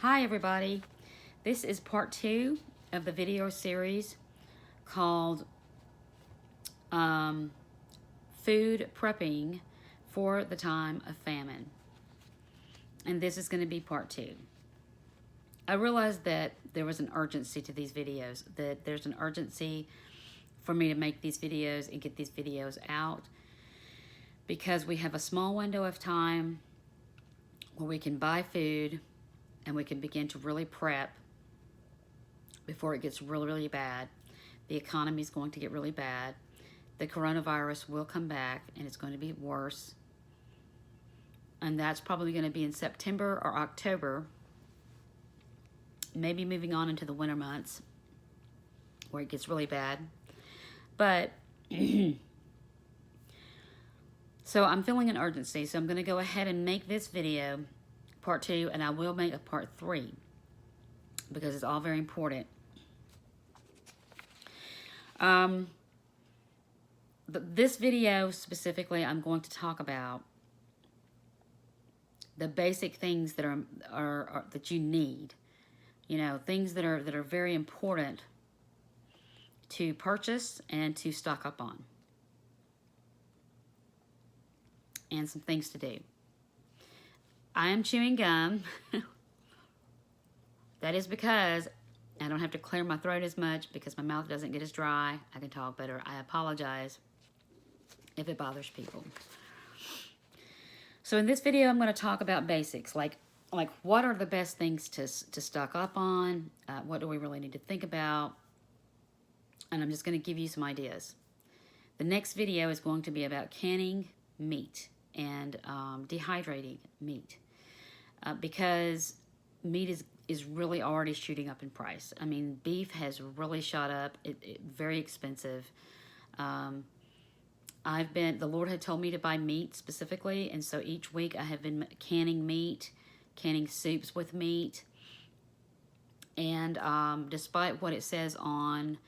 Hi everybody, this is part 2 of the video series called Food Prepping for the Time of Famine. And this is going to be part 2. I realized that there was an urgency to these videos, that there's an urgency for me to make these videos and get these videos out because we have a small window of time where we can buy food and we can begin to really prep before it gets really, really bad. The economy is going to get really bad. The coronavirus will come back and it's going to be worse. And that's probably going to be in September or October, maybe moving on into the winter months where it gets really bad. But so I'm feeling an urgency, so I'm going to go ahead and make this video part 2, and I will make a part 3 because it's all very important. This video specifically, I'm going to talk about the basic things that are that you need. You know, things that are very important to purchase and to stock up on, and some things to do. I am chewing gum. That is because I don't have to clear my throat as much because my mouth doesn't get as dry. I can talk better. I apologize if it bothers people. So in this video, I'm going to talk about basics, like what are the best things to stock up on? What do we really need to think about? And I'm just going to give you some ideas. The next video is going to be about canning meat and dehydrating meat because meat is really already shooting up in price. I mean, beef has really shot up. It very expensive. The Lord had told me to buy meat specifically, and so each week I have been canning meat, canning soups with meat, and despite what it says on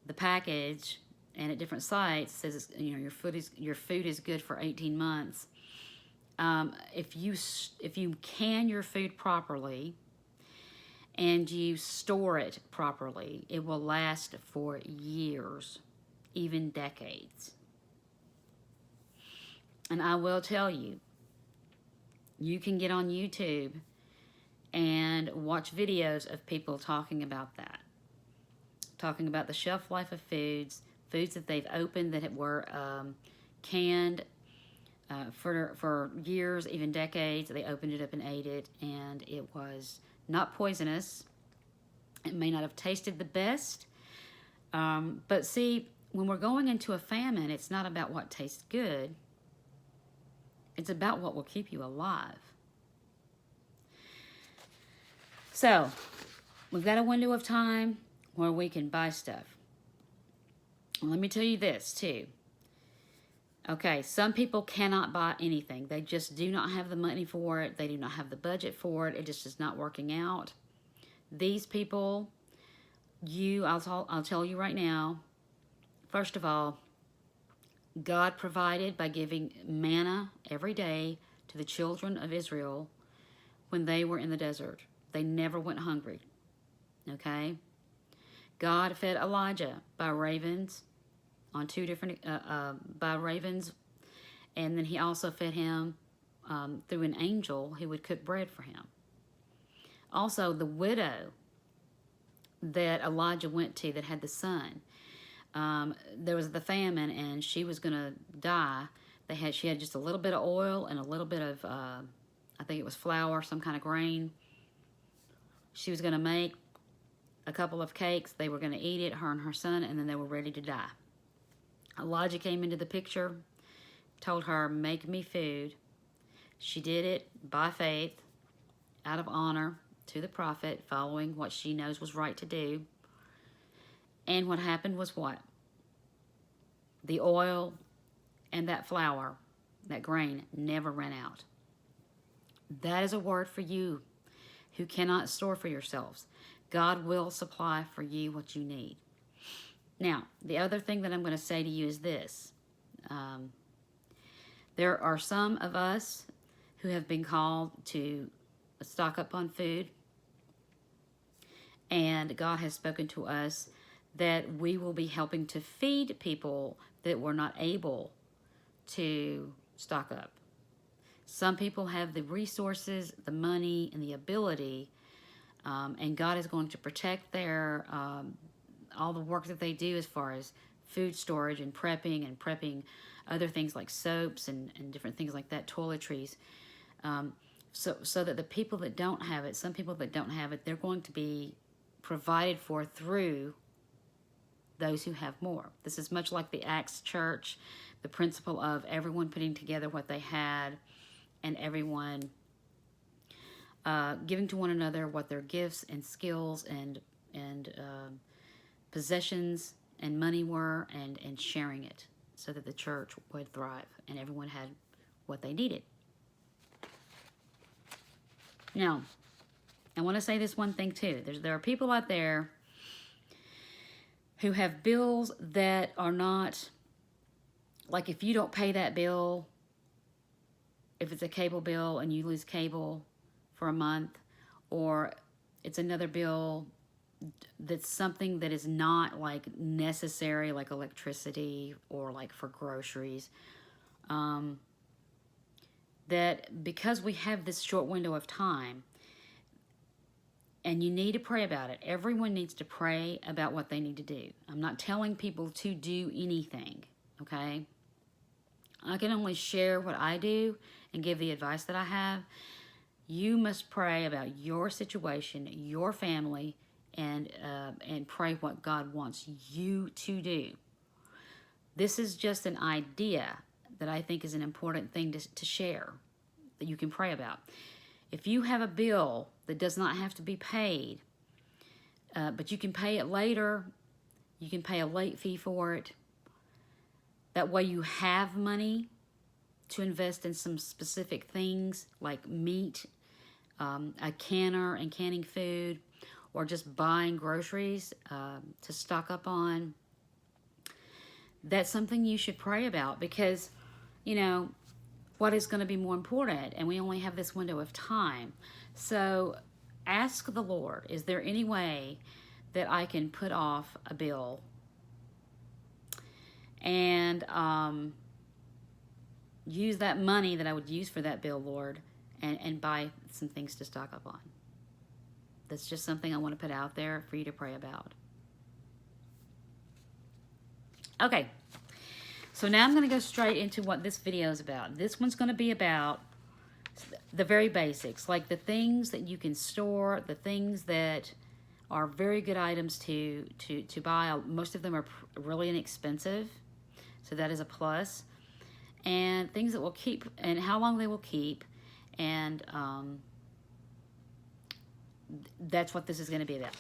the package and at different sites, it says your food is good for 18 months. If you can your food properly and you store it properly, it will last for years, even decades. And I will tell you, you can get on YouTube and watch videos of people talking about that. Talking about the shelf life of foods that they've opened that were canned for years, even decades. They opened it up and ate it, and it was not poisonous. It may not have tasted the best, but see, when we're going into a famine, it's not about what tastes good. It's about what will keep you alive. So, we've got a window of time where we can buy stuff. Let me tell you this, too. Okay, some people cannot buy anything. They just do not have the money for it. They do not have the budget for it. It just is not working out. These people, I'll tell you right now, first of all, God provided by giving manna every day to the children of Israel when they were in the desert. They never went hungry, okay? God fed Elijah by ravens on by ravens, and then he also fed him through an angel who would cook bread for him. Also, the widow that Elijah went to that had the son, there was the famine and she was going to die. She had just a little bit of oil and a little bit of, I think it was flour, some kind of grain. She was going to make a couple of cakes. They were going to eat it, her and her son, and then they were ready to die. Elijah came into the picture, told her, make me food. She did it by faith, out of honor to the prophet, following what she knows was right to do. And what happened was what? The oil and that flour, that grain, never ran out. That is a word for you who cannot store for yourselves. God will supply for you what you need. Now, the other thing that I'm going to say to you is this. There are some of us who have been called to stock up on food And God has spoken to us that we will be helping to feed people that were not able to stock up. Some people have the resources, the money, and the ability, and God is going to protect their all the work that they do as far as food storage and prepping other things like soaps and different things like that, toiletries. So that the people that don't have it, some people that don't have it, they're going to be provided for through those who have more. This is much like the Acts church, the principle of everyone putting together what they had and everyone giving to one another what their gifts and skills and possessions and money were, and sharing it so that the church would thrive and everyone had what they needed. Now, I want to say this one thing too. There are people out there who have bills that are not, like if you don't pay that bill, if it's a cable bill and you lose cable for a month, or it's another bill that's something that is not like necessary, like electricity or like for groceries, that because we have this short window of time, and you need to pray about it. Everyone needs to pray about what they need to do. I'm not telling people to do anything, okay? I can only share what I do and give the advice that I have. You must pray about your situation, your family, and pray what God wants you to do. This is just an idea that I think is an important thing to share, that you can pray about. If you have a bill that does not have to be paid, but you can pay it later, you can pay a late fee for it. That way you have money to invest in some specific things like meat, a canner and canning food, or just buying groceries to stock up on. That's something you should pray about because, you know, what is going to be more important, and we only have this window of time. So ask the Lord, is there any way that I can put off a bill and use that money that I would use for that bill, Lord, and buy some things to stock up on? That's just something I want to put out there for you to pray about. Okay. So now I'm going to go straight into what this video is about. This one's going to be about the very basics, like the things that you can store, the things that are very good items to buy. Most of them are really inexpensive, so that is a plus. And things that will keep, and how long they will keep, and that's what this is going to be about.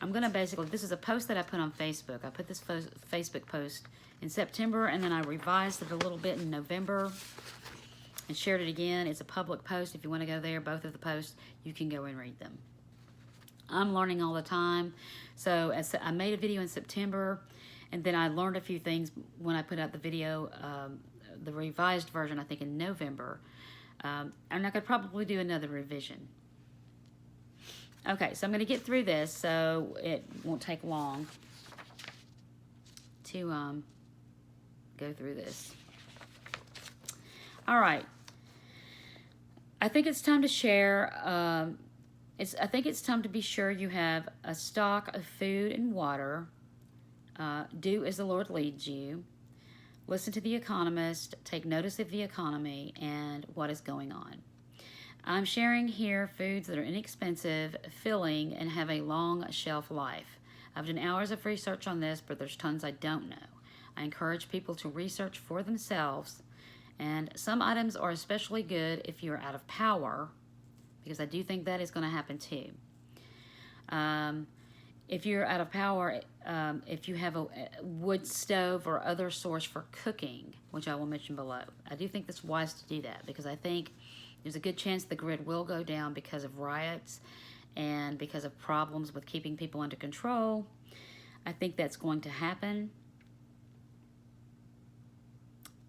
I'm going to basically, this is a post that I put on Facebook. I put this Facebook post in September, and then I revised it a little bit in November and shared it again. It's a public post. If you want to go there, both of the posts, you can go and read them. I'm learning all the time. So I made a video in September, and then I learned a few things when I put out the video, the revised version, I think in November. And I could probably do another revision. Okay, so I'm going to get through this so it won't take long to go through this. All right. I think it's time to share. I think it's time to be sure you have a stock of food and water. Do as the Lord leads you. Listen to the economist. Take notice of the economy and what is going on. I'm sharing here foods that are inexpensive, filling, and have a long shelf life. I've done hours of research on this, but there's tons I don't know. I encourage people to research for themselves, and some items are especially good if you're out of power, because I do think that is going to happen too. If you're out of power, if you have a wood stove or other source for cooking, which I will mention below, I do think it's wise to do that, because I think there's a good chance the grid will go down because of riots and because of problems with keeping people under control. I think that's going to happen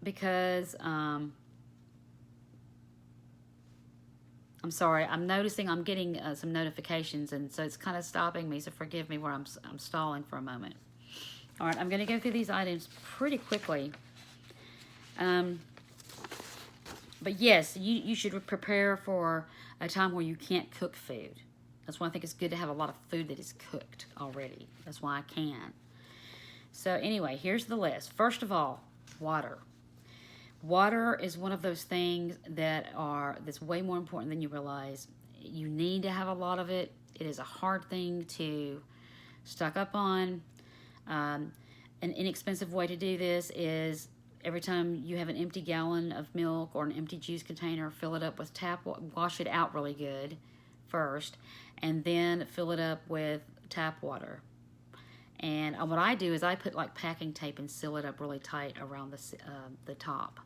because, I'm sorry. I'm noticing I'm getting some notifications, and so it's kind of stopping me, so forgive me where I'm stalling for a moment. All right, I'm going to go through these items pretty quickly. But yes, you should prepare for a time where you can't cook food. That's why I think it's good to have a lot of food that is cooked already. That's why I can. So anyway, here's the list. First of all, water. Water is one of those things that's way more important than you realize. You need to have a lot of it. It is a hard thing to stock up on. An inexpensive way to do this is every time you have an empty gallon of milk or an empty juice container, fill it up with wash it out really good first, and then fill it up with tap water. And what I do is I put like packing tape and seal it up really tight around the top.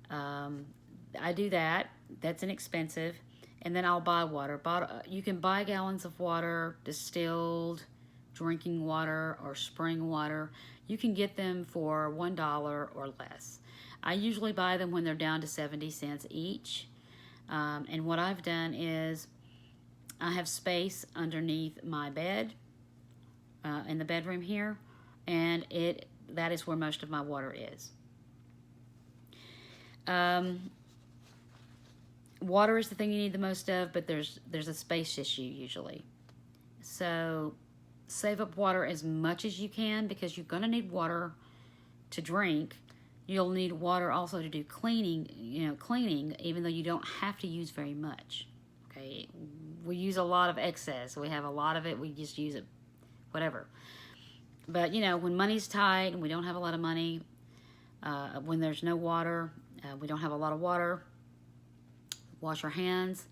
I do that. That's inexpensive. And then I'll buy water. You can buy gallons of water, distilled, drinking water, or spring water. You can get them for $1 or less. I usually buy them when they're down to 70 cents each. And what I've done is I have space underneath my bed in the bedroom here, and that is where most of my water is. Water is the thing you need the most of, but there's a space issue usually. So save up water as much as you can, because you're going to need water to drink. You'll need water also to do cleaning, even though you don't have to use very much. Okay, we use a lot of excess. We have a lot of it. We just use it, whatever. But, when money's tight and we don't have a lot of money, when there's no water, we don't have a lot of water, wash our hands,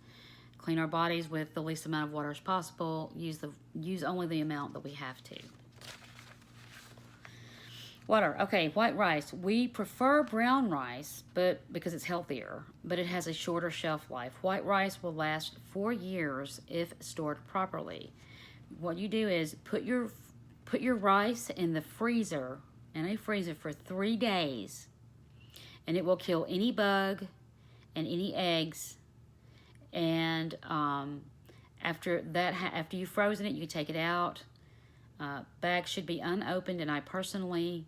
clean our bodies with the least amount of water as possible. Use only the amount that we have to. Water. Okay, white rice. We prefer brown rice, because it's healthier, but it has a shorter shelf life. White rice will last 4 years if stored properly. What you do is put your rice in a freezer for 3 days, and it will kill any bug and any eggs. And after you've frozen it, you can take it out. Bags should be unopened, and I personally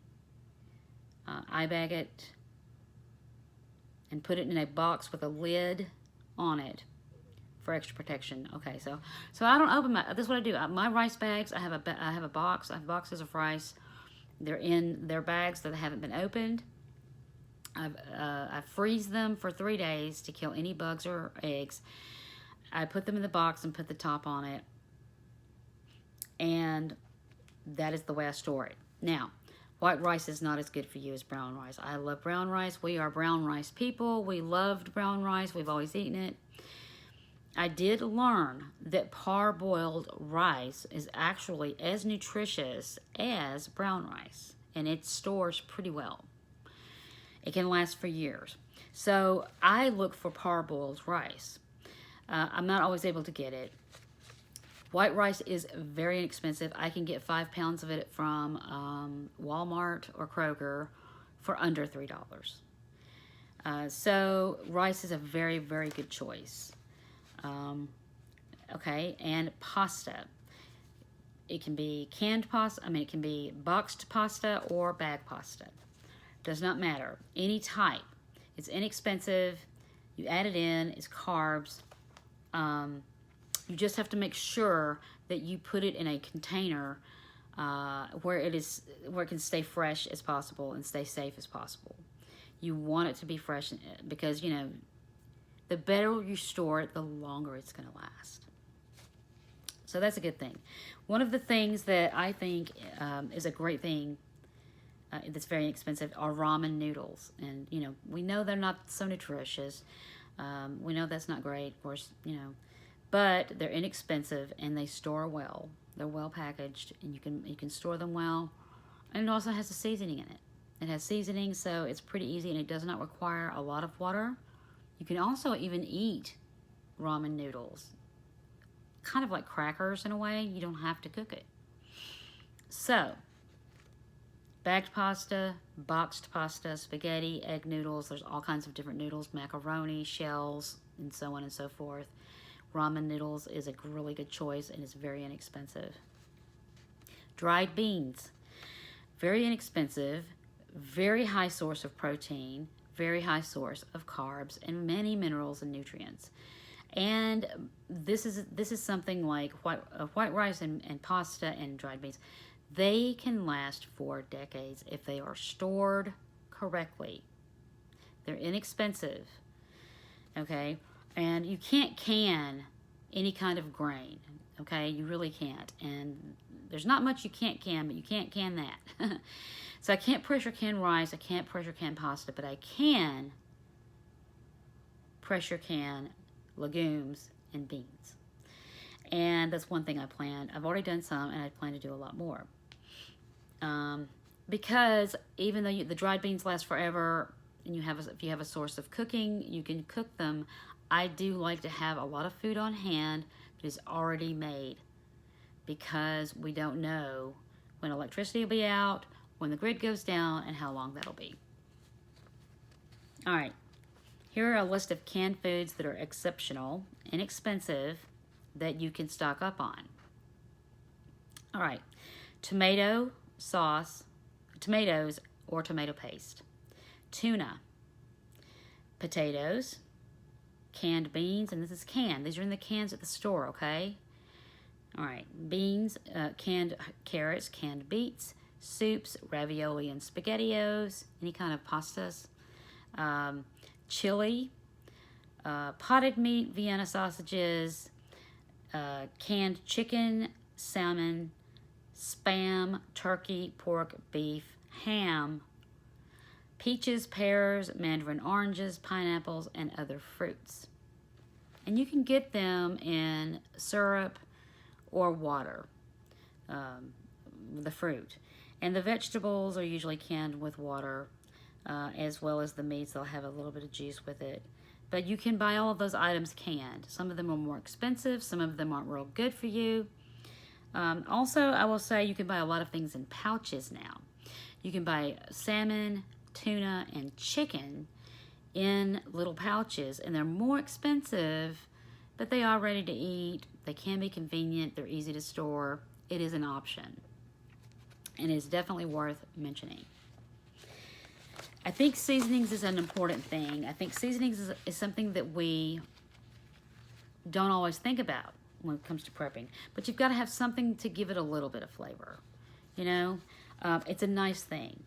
I bag it and put it in a box with a lid on it for extra protection. Okay, so I don't open this is what I do. My rice bags, I have a box. I have boxes of rice. They're in their bags that haven't been opened. I freeze them for 3 days to kill any bugs or eggs. I put them in the box and put the top on it, and that is the way I store it. Now, white rice is not as good for you as brown rice. I love brown rice. We are brown rice people. We loved brown rice. We've always eaten it. I did learn that parboiled rice is actually as nutritious as brown rice, and it stores pretty well. It can last for years. So I look for parboiled rice. I'm not always able to get it. White rice is very inexpensive. I can get 5 pounds of it from Walmart or Kroger for under $3. So rice is a very, very good choice. Okay, and pasta. It can be canned pasta. It can be boxed pasta or bag pasta. Does not matter. Any type. It's inexpensive. You add it in. It's carbs. You just have to make sure that you put it in a container where it can stay fresh as possible and stay safe as possible. You want it to be fresh because, the better you store it, the longer it's going to last. So that's a good thing. One of the things that I think is a great thing that's very expensive are ramen noodles. And, we know they're not so nutritious. We know that's not great, of course, but they're inexpensive and they store well. They're well packaged, and you can store them well. And it also has a seasoning in it. It has seasoning, so it's pretty easy, and it does not require a lot of water. You can also even eat ramen noodles, kind of like crackers in a way. You don't have to cook it. So, bagged pasta, boxed pasta, spaghetti, egg noodles. There's all kinds of different noodles, macaroni, shells, and so on and so forth. Ramen noodles is a really good choice and it's very inexpensive. Dried beans, very inexpensive, very high source of protein, very high source of carbs, and many minerals and nutrients. And this is something like white rice and pasta and dried beans. They can last for decades if they are stored correctly. They're inexpensive, okay? And you can't can any kind of grain, okay? You really can't. And there's not much you can't can, but you can't can that. So I can't pressure can rice, I can't pressure can pasta, but I can pressure can legumes and beans. And that's one thing I plan. I've already done some, and I plan to do a lot more. Because even though the dried beans last forever, and if you have a source of cooking, you can cook them. I do like to have a lot of food on hand that is already made, because we don't know when electricity will be out, when the grid goes down, and how long that'll be. All right, here are a list of canned foods that are exceptional, inexpensive, that you can stock up on. All right, tomato sauce, tomatoes or tomato paste, tuna, potatoes, canned beans, and this is canned. These are in the cans at the store, okay? All right, beans, canned carrots, canned beets, soups, ravioli and SpaghettiOs, any kind of pastas, chili, potted meat, Vienna sausages, canned chicken, salmon, Spam, turkey, pork, beef, ham, peaches, pears, mandarin oranges, pineapples, and other fruits. And you can get them in syrup or water, the fruit. And the vegetables are usually canned with water, as well as the meats. They'll have a little bit of juice with it. But you can buy all of those items canned. Some of them are more expensive. Some of them aren't real good for you. Also, I will say you can buy a lot of things in pouches now. You can buy salmon, tuna, and chicken in little pouches, and they're more expensive, but they are ready to eat. They can be convenient. They're easy to store. It is an option, and it is definitely worth mentioning. I think seasonings is an important thing. I think seasonings is something that we don't always think about when it comes to prepping, but you've got to have something to give it a little bit of flavor. You know, it's a nice thing.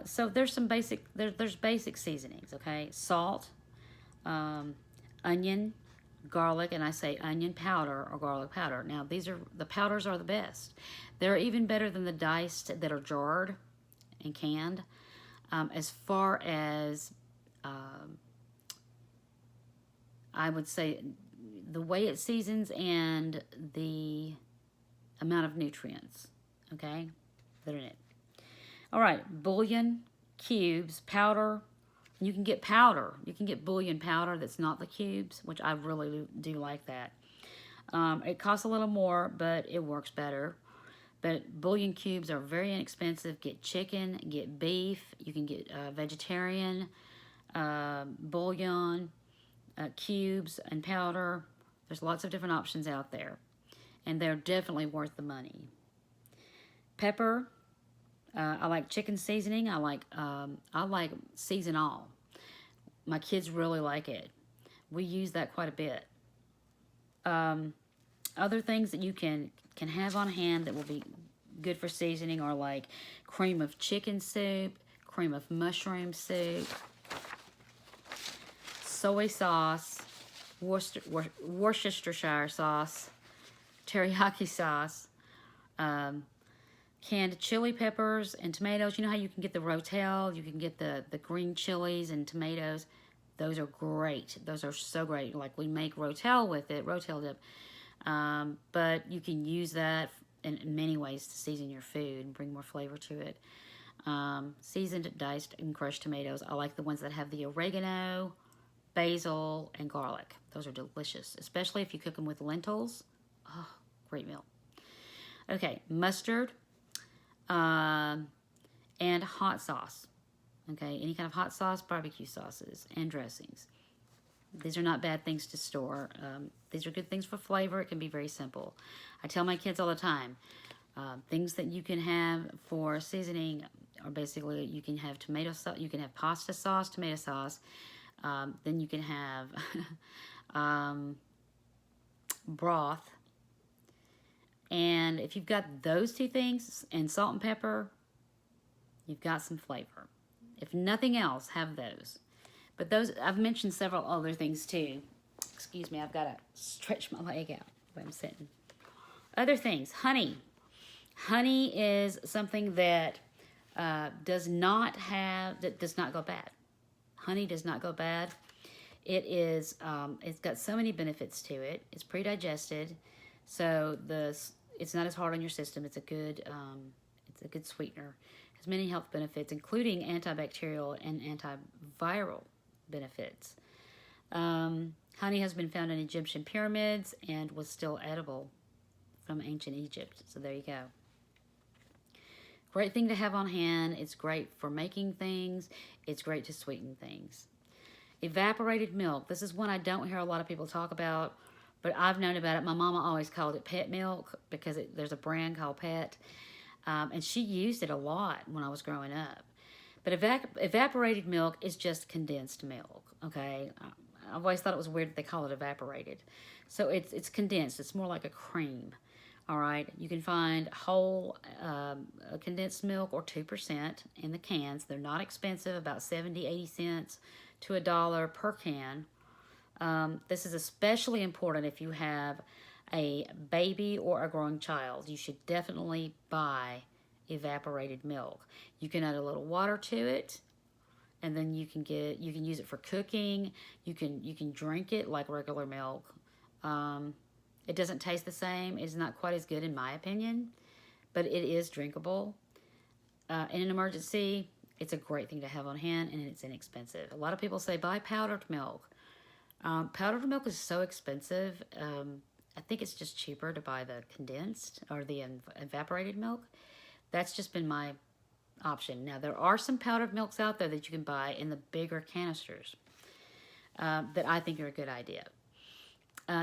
So there's some basic, there's basic seasonings, okay? Salt, onion, garlic, and I say onion powder or garlic powder. Now the powders are the best. They're even better than the diced that are jarred and canned. As far as I would say the way it seasons and the amount of nutrients, okay, that are in it. All right, bouillon, cubes, powder. You can get powder. You can get bouillon powder that's not the cubes, which I really do like that. It costs a little more, but it works better. But bouillon cubes are very inexpensive. Get chicken, get beef. You can get vegetarian bouillon, cubes, and powder. There's lots of different options out there, and they're definitely worth the money. Pepper. I like chicken seasoning. I like season all. My kids really like it. We use that quite a bit. Other things that you can have on hand that will be good for seasoning are like cream of chicken soup, cream of mushroom soup, soy sauce, Worcestershire sauce, teriyaki sauce, canned chili peppers and tomatoes. You know how you can get the Rotel, you can get the green chilies and tomatoes. Those are great. Those are so great. Like we make Rotel with it, Rotel dip. But you can use that in many ways to season your food and bring more flavor to it. Seasoned, diced, and crushed tomatoes. I like the ones that have the oregano, basil, and garlic. Those are delicious, especially if you cook them with lentils. Oh, great meal. Okay, mustard and hot sauce. Okay, any kind of hot sauce, barbecue sauces, and dressings. These are not bad things to store. These are good things for flavor. It can be very simple. I tell my kids all the time, things that you can have for seasoning are basically, you can have tomato sauce, you can have pasta sauce, tomato sauce, then you can have broth. And if you've got those two things and salt and pepper, you've got some flavor. If nothing else, have those. But those, I've mentioned several other things too. Excuse me, I've got to stretch my leg out when I'm sitting. Other things, honey. Honey is something that does not go bad. Honey does not go bad. It is, it's got so many benefits to it. It's pre-digested, so it's not as hard on your system. It's a good sweetener. It has many health benefits, including antibacterial and antiviral benefits. Honey has been found in Egyptian pyramids and was still edible from ancient Egypt. So there you go. Great thing to have on hand. It's great for making things. It's great to sweeten things. Evaporated milk. This is one I don't hear a lot of people talk about, but I've known about it. My mama always called it pet milk because there's a brand called Pet, and she used it a lot when I was growing up. But evaporated milk is just condensed milk, okay? I've always thought it was weird that they call it evaporated. So it's condensed. It's more like a cream, all right? You can find whole condensed milk or 2% in the cans. They're not expensive, about 70, 80 cents to $1 per can. This is especially important if you have a baby or a growing child. You should definitely buy evaporated milk. You can add a little water to it, and then you can use it for cooking. You can drink it like regular milk. It doesn't taste the same. It's not quite as good in my opinion, but it is drinkable. In an emergency, it's a great thing to have on hand, and it's inexpensive. A lot of people say buy powdered milk. Powdered milk is so expensive. I think it's just cheaper to buy the condensed or the evaporated milk. That's just been my option. Now, there are some powdered milks out there that you can buy in the bigger canisters that I think are a good idea.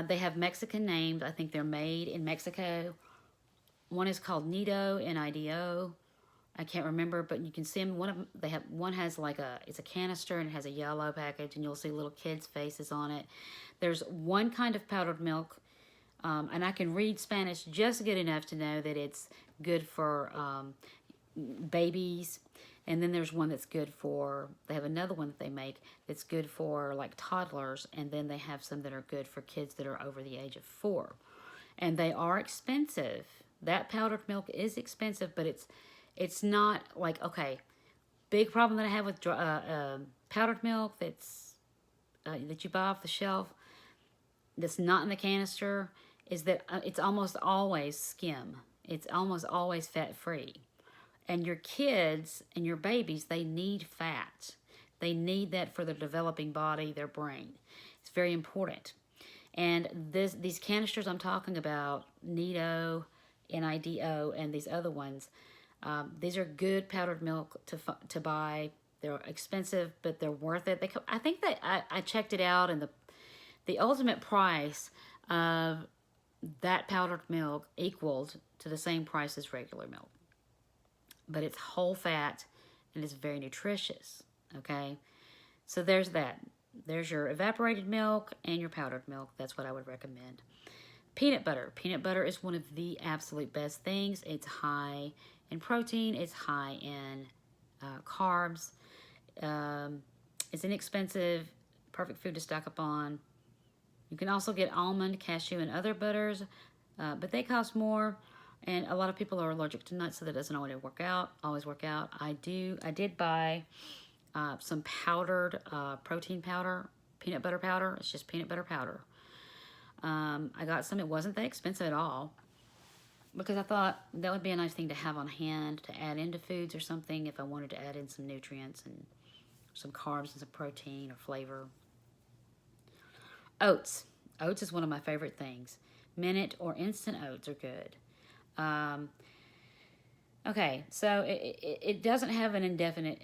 They have Mexican names. I think they're made in Mexico. One is called Nido, N-I-D-O. I can't remember, but you can see them. One has it's a canister and it has a yellow package, and you'll see little kids' faces on it. There's one kind of powdered milk, and I can read Spanish just good enough to know that it's good for babies. And then there's one that's good for, they have another one that they make that's good for like toddlers, and then they have some that are good for kids that are over the age of 4. And they are expensive. That powdered milk is expensive, but it's not like, okay, big problem that I have with powdered milk that you buy off the shelf that's not in the canister is that it's almost always skim. It's almost always fat-free. And your kids and your babies, they need fat. They need that for their developing body, their brain. It's very important. And these canisters I'm talking about, Nido, N-I-D-O, and these other ones, these are good powdered milk to buy. They're expensive, but they're worth it. I think that I checked it out, and the ultimate price of that powdered milk equaled to the same price as regular milk. But it's whole fat, and it's very nutritious, okay? So there's that. There's your evaporated milk and your powdered milk. That's what I would recommend. Peanut butter. Peanut butter is one of the absolute best things. It's high in protein. It's high in carbs. It's inexpensive. Perfect food to stock up on. You can also get almond, cashew, and other butters, but they cost more. And a lot of people are allergic to nuts, so that doesn't always work out. I did buy some powdered protein powder, peanut butter powder. It's just peanut butter powder. I got some. It wasn't that expensive at all, because I thought that would be a nice thing to have on hand to add into foods or something if I wanted to add in some nutrients and some carbs and some protein or flavor. Oats. Oats is one of my favorite things. Minute or instant oats are good. Okay, so it doesn't have an indefinite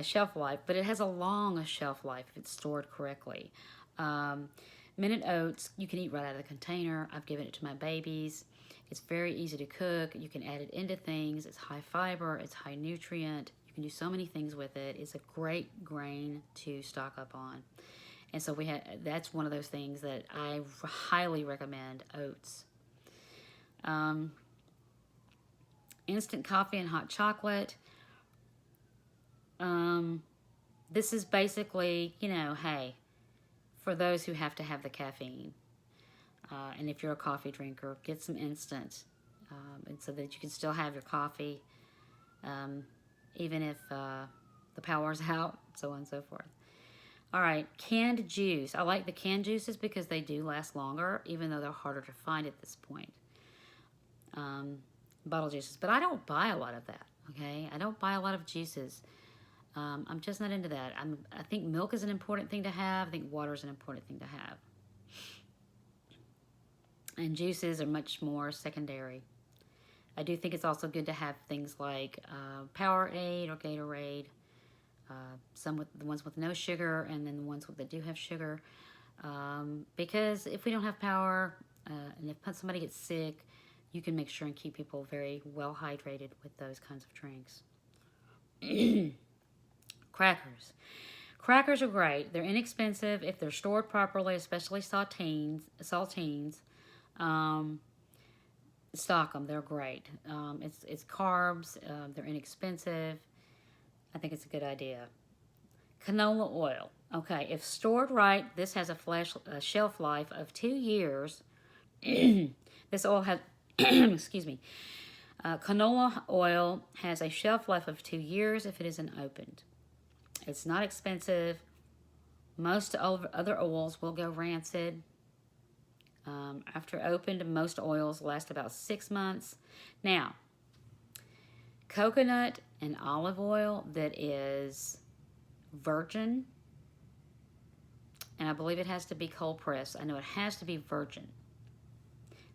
shelf life, but it has a long shelf life if it's stored correctly. Um, Minute Oats you can eat right out of the container. I've given it to my babies. It's very easy to cook. You can add it into things. It's high fiber. It's high nutrient. You can do so many things with it. It's a great grain to stock up on. And so that's one of those things that I highly recommend, oats. Um, Instant coffee and hot chocolate. This is basically, hey, for those who have to have the caffeine. And if you're a coffee drinker, get some instant. And so that you can still have your coffee, even if the power's out, so on and so forth. All right, canned juice. I like the canned juices because they do last longer, even though they're harder to find at this point. Bottle juices, but I don't buy a lot of that. Okay, I don't buy a lot of juices. I'm just not into that. I think milk is an important thing to have. I think water is an important thing to have, and juices are much more secondary. I do think it's also good to have things like Powerade or Gatorade. Some with the ones with no sugar, and then the ones that do have sugar. Because if we don't have power, and if somebody gets sick, you can make sure and keep people very well hydrated with those kinds of drinks. Crackers. Crackers are great. They're inexpensive if they're stored properly, especially saltines. Stock them. They're great. It's carbs. They're inexpensive. I think it's a good idea. Canola oil. Okay, if stored right, this has a shelf life of 2 years. This oil has, excuse me, canola oil has a shelf life of 2 years if it isn't opened. It's not expensive. Most other oils will go rancid. After opened, most oils last about 6 months. Now, coconut and olive oil that is virgin, and I believe it has to be cold pressed. I know it has to be virgin.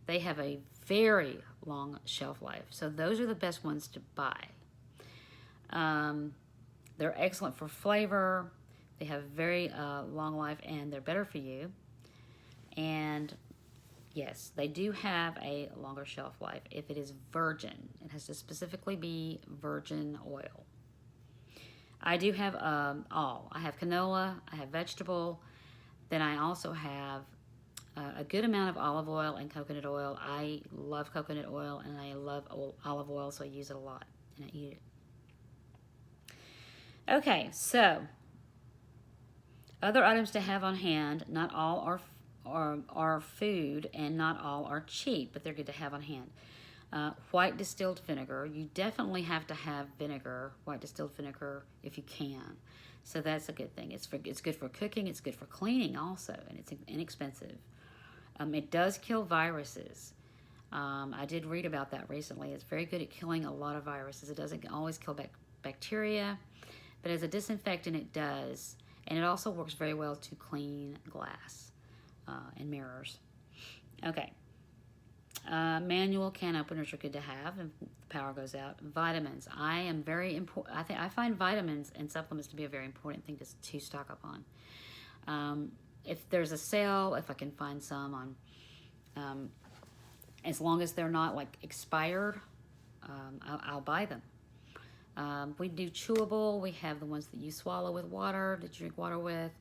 They have a very long shelf life, so those are the best ones to buy. They're excellent for flavor. They have very long life, and they're better for you. And yes, they do have a longer shelf life if it is virgin. It has to specifically be virgin oil. I do have all. I have canola, I have vegetable, then I also have a good amount of olive oil and coconut oil. I love coconut oil and I love olive oil, so I use it a lot and I eat it. Okay, so other items to have on hand. Not all are food and not all are cheap, but they're good to have on hand. White distilled vinegar. You definitely have to have vinegar, white distilled vinegar, if you can. So that's a good thing. It's good for cooking. It's good for cleaning also, and it's inexpensive. It does kill viruses. I did read about that recently. It's very good at killing a lot of viruses. It doesn't always kill bacteria, but as a disinfectant it does. And it also works very well to clean glass and mirrors. Okay. Manual can openers are good to have if the power goes out. Vitamins. I am very important. I find vitamins and supplements to be a very important thing to stock up on. If there's a sale, if I can find some on, as long as they're not like expired, I'll buy them. We do chewable. We have the ones that you swallow with water, that you drink water with,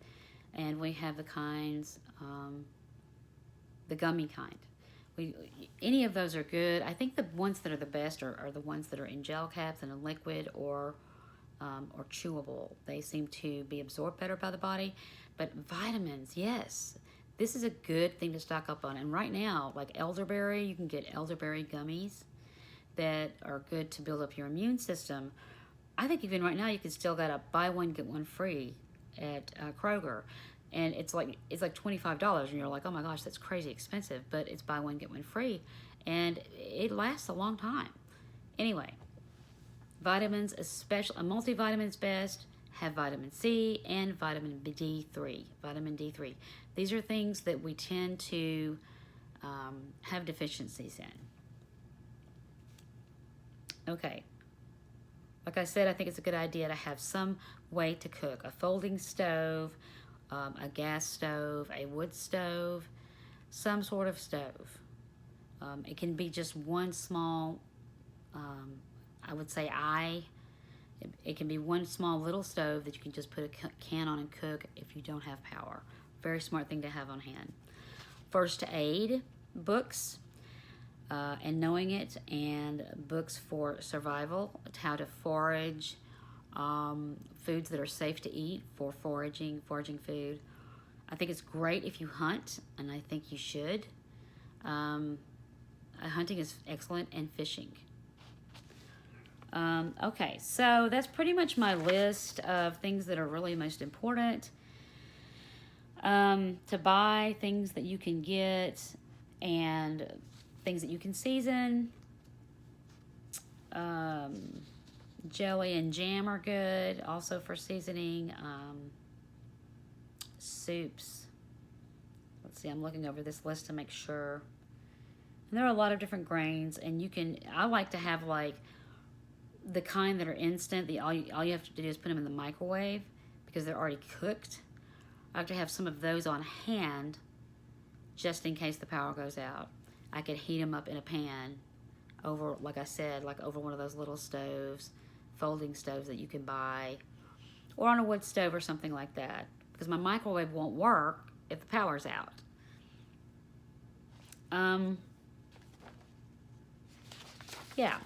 and we have the kinds, the gummy kind. Any of those are good. I think the ones that are the best are the ones that are in gel caps and in liquid or chewable. They seem to be absorbed better by the body. But vitamins, yes, this is a good thing to stock up on. And right now, like elderberry, you can get elderberry gummies that are good to build up your immune system. I think even right now you can still get a buy one get one free at Kroger, and it's like $25, and you're like, oh my gosh, that's crazy expensive, but it's buy one get one free, and it lasts a long time. Anyway, vitamins, especially a multivitamin's best. Have vitamin C and vitamin D3. Vitamin D3. These are things that we tend to have deficiencies in. Okay. Like I said, I think it's a good idea to have some way to cook. A folding stove, a gas stove, a wood stove, some sort of stove. It can be just one small, I would say it can be one small little stove that you can just put a can on and cook if you don't have power. Very smart thing to have on hand. First aid books. And knowing it, and books for survival, how to forage, foods that are safe to eat for foraging food. I think it's great if you hunt, and I think you should. Hunting is excellent, and fishing. Okay, so that's pretty much my list of things that are really most important to buy, things that you can get, and things that you can season. Jelly and jam are good also for seasoning. Soups. Let's see, I'm looking over this list to make sure. And there are a lot of different grains, and I like to have like the kind that are instant. All you have to do is put them in the microwave because they're already cooked. I like to have some of those on hand just in case the power goes out. I could heat them up in a pan over, like I said, like over one of those little stoves, folding stoves that you can buy, or on a wood stove or something like that, because my microwave won't work if the power's out. Yeah,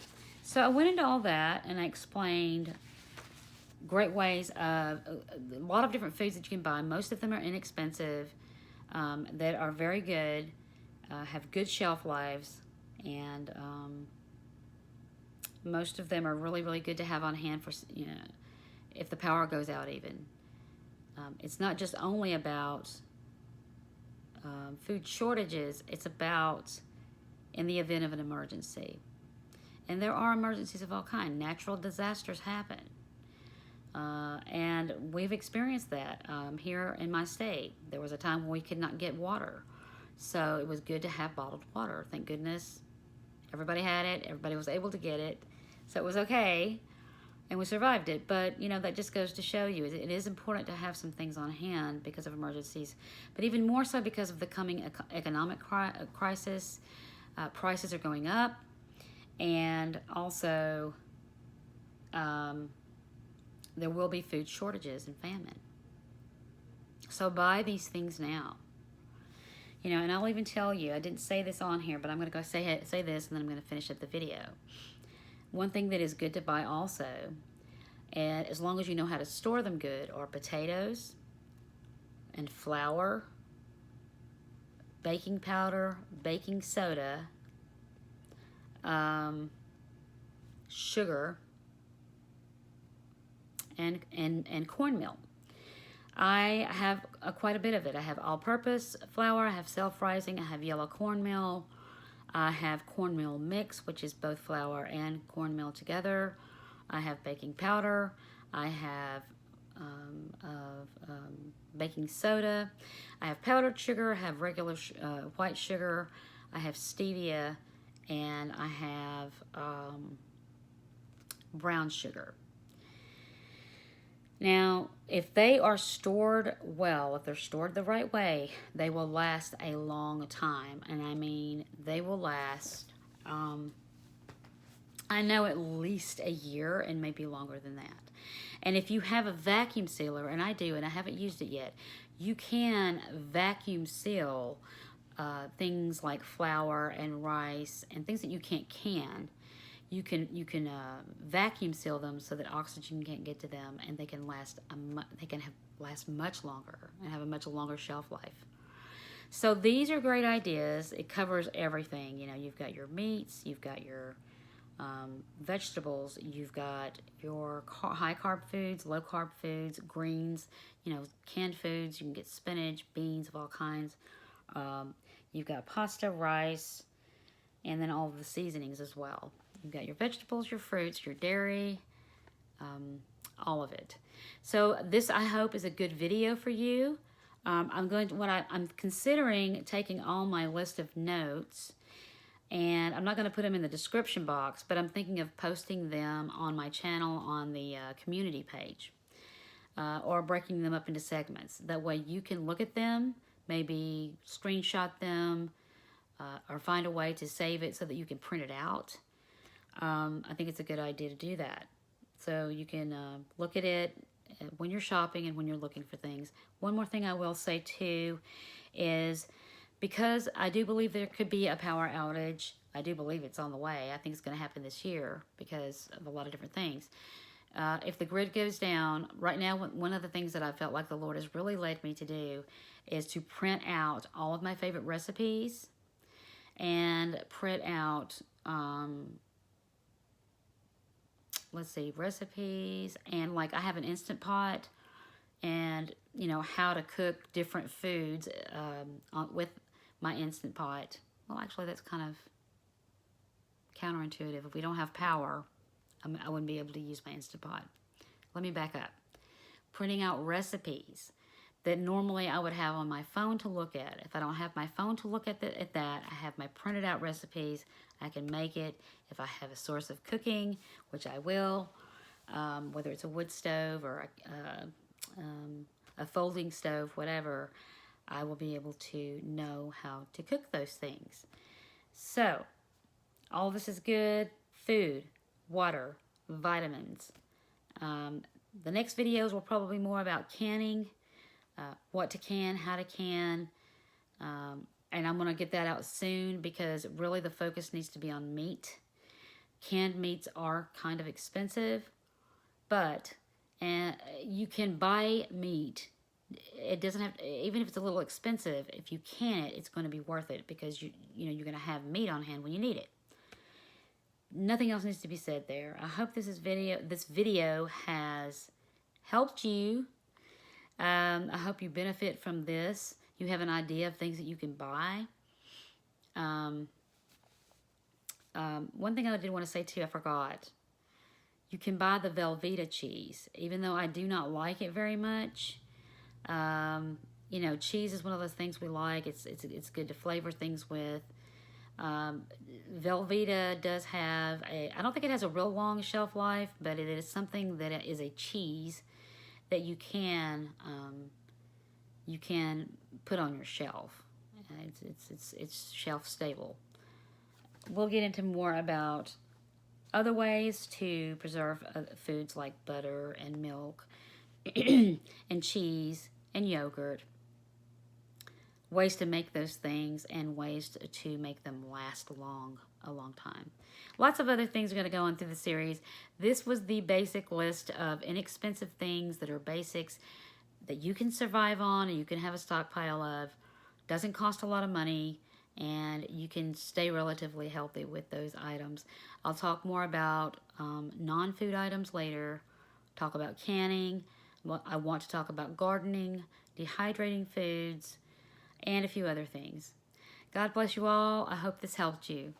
so I went into all that and I explained great ways of a lot of different foods that you can buy. Most of them are inexpensive, that are very good. Have good shelf lives, and most of them are really, really good to have on hand for, if the power goes out even. It's not just only about food shortages, it's about in the event of an emergency. And there are emergencies of all kinds. Natural disasters happen. And we've experienced that here in my state. There was a time when we could not get water. So it was good to have bottled water. Thank goodness everybody had it. Everybody was able to get it. So it was okay. And we survived it. But, that just goes to show you it is important to have some things on hand because of emergencies. But even more so because of the coming economic crisis. Prices are going up. And also, there will be food shortages and famine. So buy these things now. And I'll even tell you, I didn't say this on here, but I'm going to go say this, and then I'm going to finish up the video. One thing that is good to buy also, and as long as you know how to store them good, are potatoes and flour, baking powder, baking soda, sugar, and cornmeal. I have quite a bit of it. I have all-purpose flour, I have self-rising, I have yellow cornmeal, I have cornmeal mix, which is both flour and cornmeal together. I have baking powder, I have baking soda, I have powdered sugar, I have regular white sugar, I have stevia, and I have brown sugar. Now, if they are stored well, if they're stored the right way, they will last a long time. And I mean, they will last, I know, at least a year, and maybe longer than that. And if you have a vacuum sealer, and I do, and I haven't used it yet, you can vacuum seal things like flour and rice and things that you can't can. You can vacuum seal them so that oxygen can't get to them, and they can last last much longer and have a much longer shelf life. So these are great ideas. It covers everything. You've got your meats, you've got your vegetables, you've got your high carb foods, low carb foods, greens, canned foods. You can get spinach, beans of all kinds. You've got pasta, rice, and then all of the seasonings as well. You've got your vegetables, your fruits, your dairy, all of it. So this, I hope, is a good video for you. I'm considering taking all my list of notes And I'm not going to put them in the description box, but I'm thinking of posting them on my channel on the community page. Or breaking them up into segments. That way you can look at them, maybe screenshot them, or find a way to save it so that you can print it out. I think it's a good idea to do that. So you can look at it when you're shopping and when you're looking for things. One more thing I will say too is, because I do believe there could be a power outage, I do believe it's on the way. I think it's going to happen this year because of a lot of different things. If the grid goes down, right now, one of the things that I felt like the Lord has really led me to do is to print out all of my favorite recipes and print out, let's see, recipes, and like I have an Instant Pot, and you know how to cook different foods with my Instant Pot. Well, actually, that's kind of counterintuitive. If we don't have power, I wouldn't be able to use my Instant Pot. Let me back up. Printing out recipes that normally I would have on my phone to look at. If I don't have my phone to look at that, I have my printed out recipes. I can make it. If I have a source of cooking, which I will, whether it's a wood stove or a folding stove, whatever, I will be able to know how to cook those things. So, all this is good. Food, water, vitamins. The next videos will probably be more about canning, what to can, how to can, and I'm going to get that out soon because really the focus needs to be on meat. Canned meats are kind of expensive, but you can buy meat. It doesn't have, even if it's a little expensive, if you can it, it's going to be worth it because you're going to have meat on hand when you need it. Nothing else needs to be said there. I hope this video has helped you. I hope you benefit from this. You have an idea of things that you can buy. One thing I did want to say too, I forgot. You can buy the Velveeta cheese, even though I do not like it very much. You know, cheese is one of those things we like. It's good to flavor things with. Velveeta does have I don't think it has a real long shelf life, but it is something that is a cheese that you can put on your shelf. It's shelf stable. We'll get into more about other ways to preserve foods like butter and milk and cheese and yogurt. Ways to make those things and ways to make them last a long time. Lots of other things are going to go on through the series. This was the basic list of inexpensive things that are basics that you can survive on and you can have a stockpile of. Doesn't cost a lot of money and you can stay relatively healthy with those items. I'll talk more about non-food items later. Talk about canning. I want to talk about gardening, dehydrating foods, and a few other things. God bless you all. I hope this helped you.